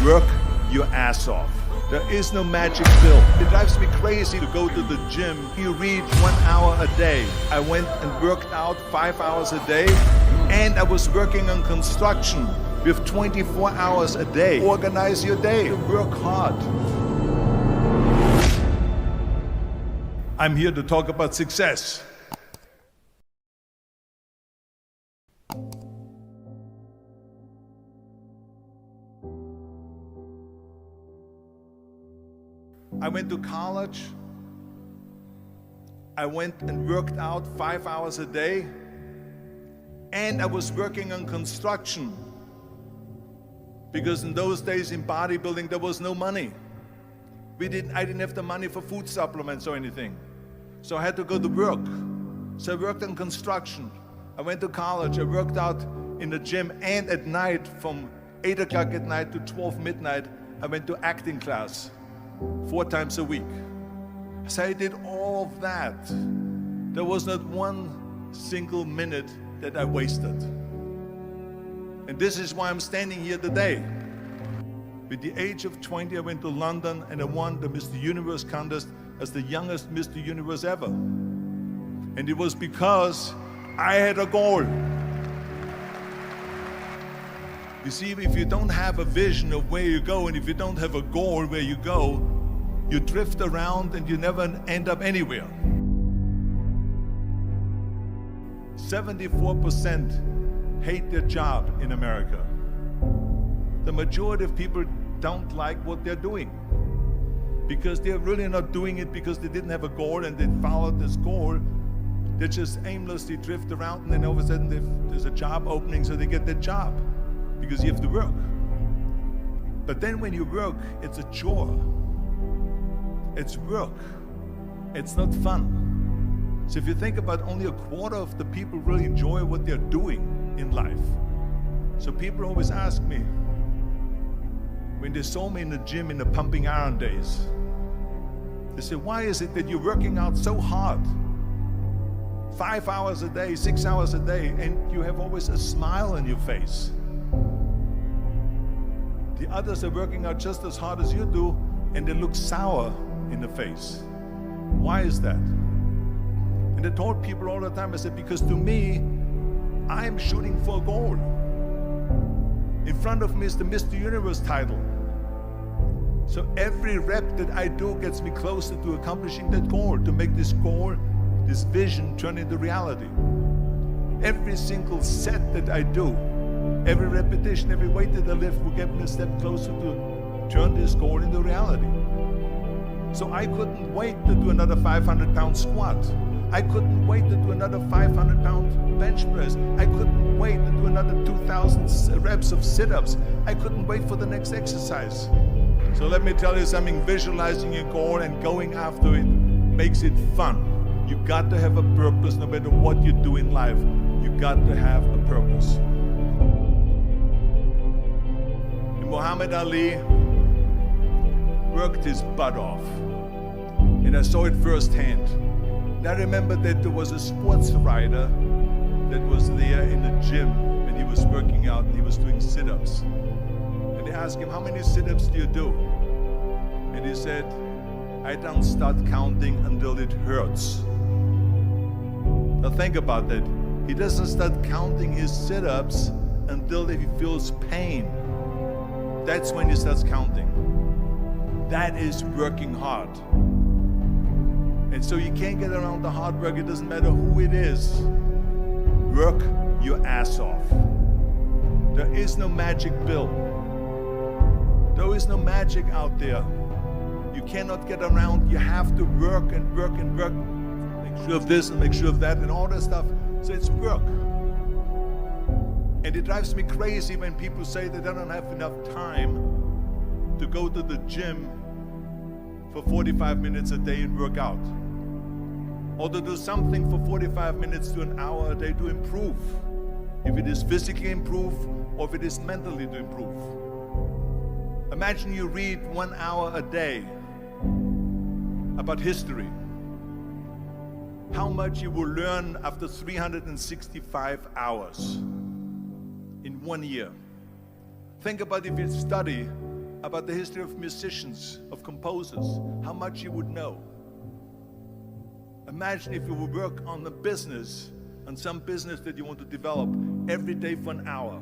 Work your ass off. There is no magic pill. It drives me crazy to go to the gym. You read 1 hour a day. I went and worked out 5 hours a day, and I was working on construction with 24 hours a day. Organize your day. Work hard. I'm here to talk about success. I went to college. I went and worked out 5 hours a day, and I was working on construction because in those days in bodybuilding there was no money. I didn't have the money for food supplements or anything, so I had to go to work. So I worked on construction. I went to college. I worked out in the gym, and at night from 8 o'clock at night to 12 midnight I went to acting class 4 times a week. So I did all of that. There was not one single minute that I wasted. And this is why I'm standing here today. With the age of 20, I went to London and I won the Mr. Universe contest as the youngest Mr. Universe ever. And it was because I had a goal. You see, if you don't have a vision of where you go, and if you don't have a goal where you go, you drift around and you never end up anywhere. 74% hate their job in America. The majority of people don't like what they're doing because they're really not doing it because they didn't have a goal and they followed this goal. They just aimlessly drift around, and then all of a sudden there's a job opening, so they get that job because you have to work. But then when you work, it's a chore. It's work. It's not fun. So if you think about, only a quarter of the people really enjoy what they're doing in life. So people always ask me, when they saw me in the gym in the pumping iron days, they say, why is it that you're working out so hard? 5 hours a day, 6 hours a day, and you have always a smile on your face. The others are working out just as hard as you do, and they look sour in the face. Why is that? And I told people all the time, I said, because to me, I'm shooting for a goal. In front of me is the Mr. Universe title. So every rep that I do gets me closer to accomplishing that goal, to make this goal, this vision, turn into reality. Every single set that I do, every repetition, every weight that I lift will get me a step closer to turn this goal into reality. So I couldn't wait to do another 500-pound squat. I couldn't wait to do another 500-pound bench press. I couldn't wait to do another 2,000 reps of sit-ups. I couldn't wait for the next exercise. So let me tell you something, visualizing your goal and going after it makes it fun. You got to have a purpose no matter what you do in life. You got to have a purpose. And Muhammad Ali worked his butt off, and I saw it firsthand. And I remember that there was a sports writer that was there in the gym when he was working out and he was doing sit-ups. And they asked him, how many sit-ups do you do? And he said, I don't start counting until it hurts. Now think about that. He doesn't start counting his sit-ups until he feels pain. That's when he starts counting. That is working hard. And so you can't get around the hard work. It doesn't matter who it is. Work your ass off. There is no magic pill. There is no magic out there. You cannot get around. You have to work and work and work. Make sure of this and make sure of that and all that stuff. So it's work. And it drives me crazy when people say that they don't have enough time to go to the gym for 45 minutes a day and work out. Or to do something for 45 minutes to an hour a day to improve. If it is physically improve or if it is mentally to improve. Imagine you read 1 hour a day about history. How much you will learn after 365 hours in 1 year. Think about if you study about the history of musicians, of composers, how much you would know. Imagine if you would work on the business, on some business that you want to develop every day for an hour.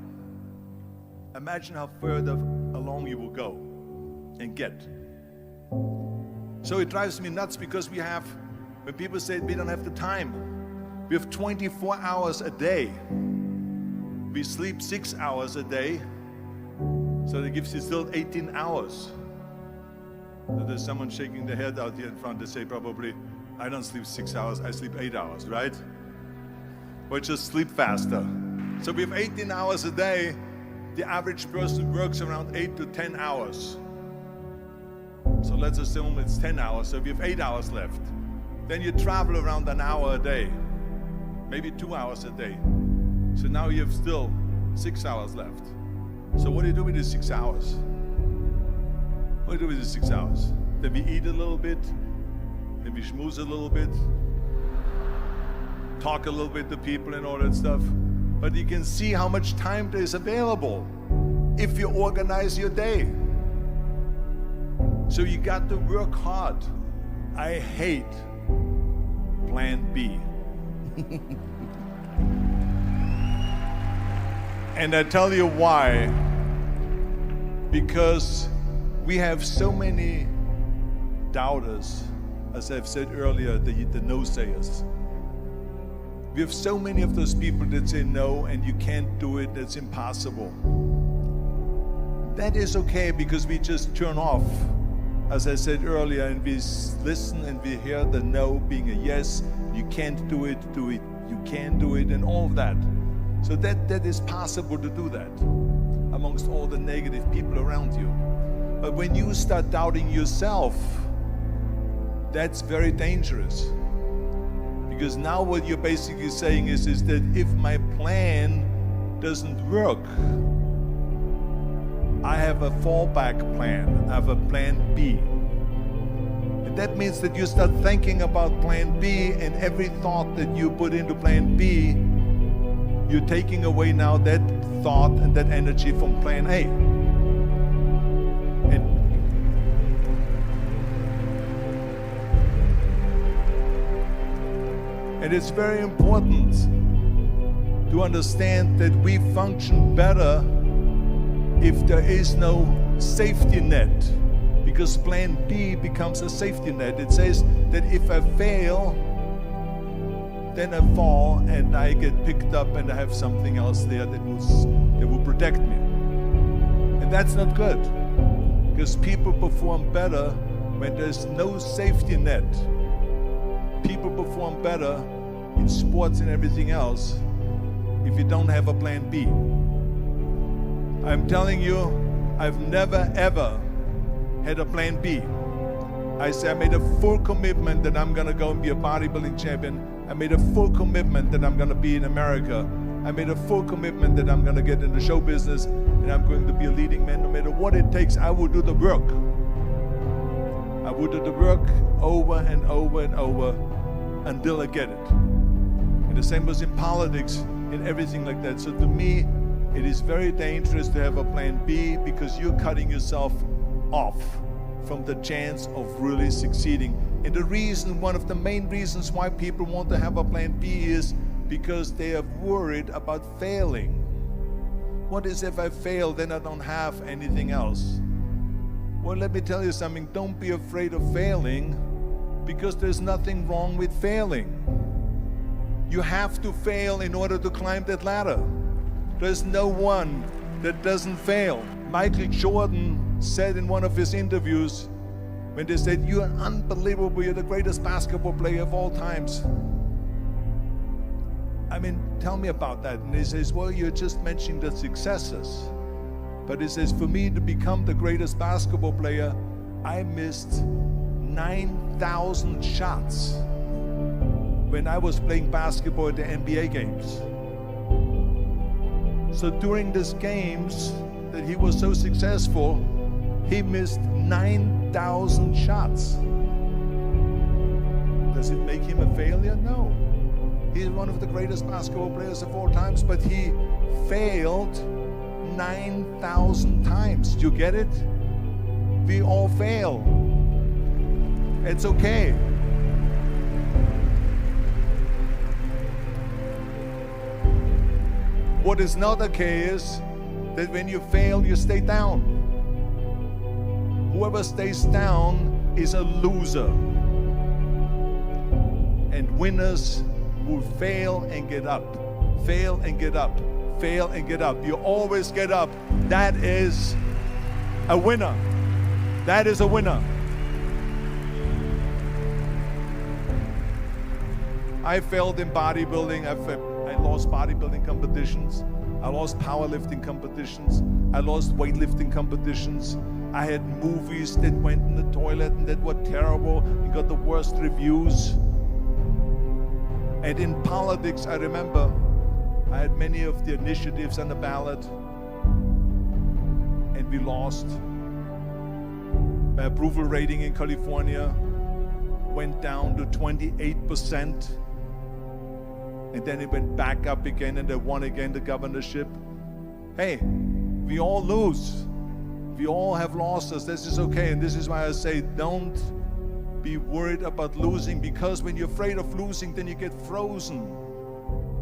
Imagine how further along you will go and get. So it drives me nuts because when people say we don't have the time, we have 24 hours a day. We sleep 6 hours a day, so that gives you still 18 hours. So there's someone shaking their head out here in front to say probably, I don't sleep 6 hours, I sleep 8 hours, right? Or just sleep faster. So we have 18 hours a day. The average person works around 8 to 10 hours. So let's assume it's 10 hours, so we have 8 hours left. Then you travel around an hour a day, maybe 2 hours a day. So now you have still 6 hours left. So what do you do with these 6 hours? What do you do with these 6 hours? Then we eat a little bit, then we schmooze a little bit, talk a little bit to people and all that stuff. But you can see how much time there is available if you organize your day. So you got to work hard. I hate plan B. And I tell you why. Because we have so many doubters, as I've said earlier, the no-sayers. We have so many of those people that say no and you can't do it, that's impossible. That is okay because we just turn off, as I said earlier, and we listen and we hear the no being a yes. You can't do it, you can do it, and all of that. So that is possible to do that amongst all the negative people around you. But when you start doubting yourself, that's very dangerous. Because now what you're basically saying is that if my plan doesn't work, I have a fallback plan, I have a plan B. And that means that you start thinking about plan B, and every thought that you put into plan B, you're taking away now that thought and that energy from plan A. And it's very important to understand that we function better if there is no safety net, because plan B becomes a safety net. It says that if I fail, then I fall and I get picked up and I have something else there that will protect me. And that's not good, because people perform better when there's no safety net. People perform better in sports and everything else if you don't have a plan B. I'm telling you, I've never ever had a plan B. I made a full commitment that I'm gonna go and be a bodybuilding champion. I made a full commitment that I'm gonna be in America. I made a full commitment that I'm gonna get in the show business and I'm going to be a leading man. No matter what it takes, I will do the work. I will do the work over and over and over until I get it. And the same was in politics and everything like that. So to me, it is very dangerous to have a plan B, because you're cutting yourself off from the chance of really succeeding. And the reason, one of the main reasons why people want to have a plan B is because they are worried about failing. What is if I fail, then I don't have anything else? Well, let me tell you something, don't be afraid of failing, because there's nothing wrong with failing. You have to fail in order to climb that ladder. There's no one that doesn't fail. Michael Jordan said in one of his interviews, when they said, "You're unbelievable, you're the greatest basketball player of all times." I mean, tell me about that. And he says, well, you're just mentioning the successes. But he says, for me to become the greatest basketball player, I missed 9,000 shots when I was playing basketball at the NBA games. So during these games that he was so successful, he missed 9,000 shots. Does it make him a failure? No. He's one of the greatest basketball players of all times, but he failed 9,000 times. Do you get it? We all fail. It's okay. What is not okay is that when you fail, you stay down. Whoever stays down is a loser. And winners will fail and get up, fail and get up, fail and get up. You always get up. That is a winner. That is a winner. I failed in bodybuilding. I lost bodybuilding competitions. I lost powerlifting competitions. I lost weightlifting competitions. I had movies that went in the toilet and that were terrible and got the worst reviews. And in politics, I remember I had many of the initiatives on the ballot, and we lost. My approval rating in California went down to 28%. And then it went back up again, and they won again the governorship. Hey, we all lose. We all have losses. This is okay. And this is why I say don't be worried about losing, because when you're afraid of losing, then you get frozen.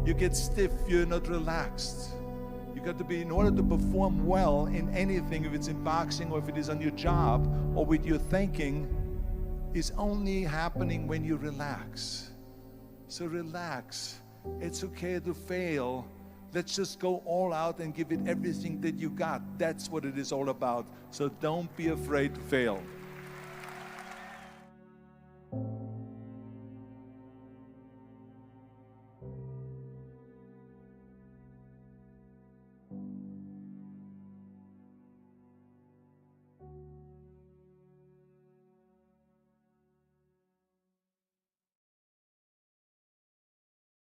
You get stiff. You're not relaxed. You got to be, in order to perform well in anything, if it's in boxing or if it is on your job or with your thinking, is only happening when you relax. So relax. It's okay to fail. Let's just go all out and give it everything that you got. That's what it is all about. So don't be afraid to fail.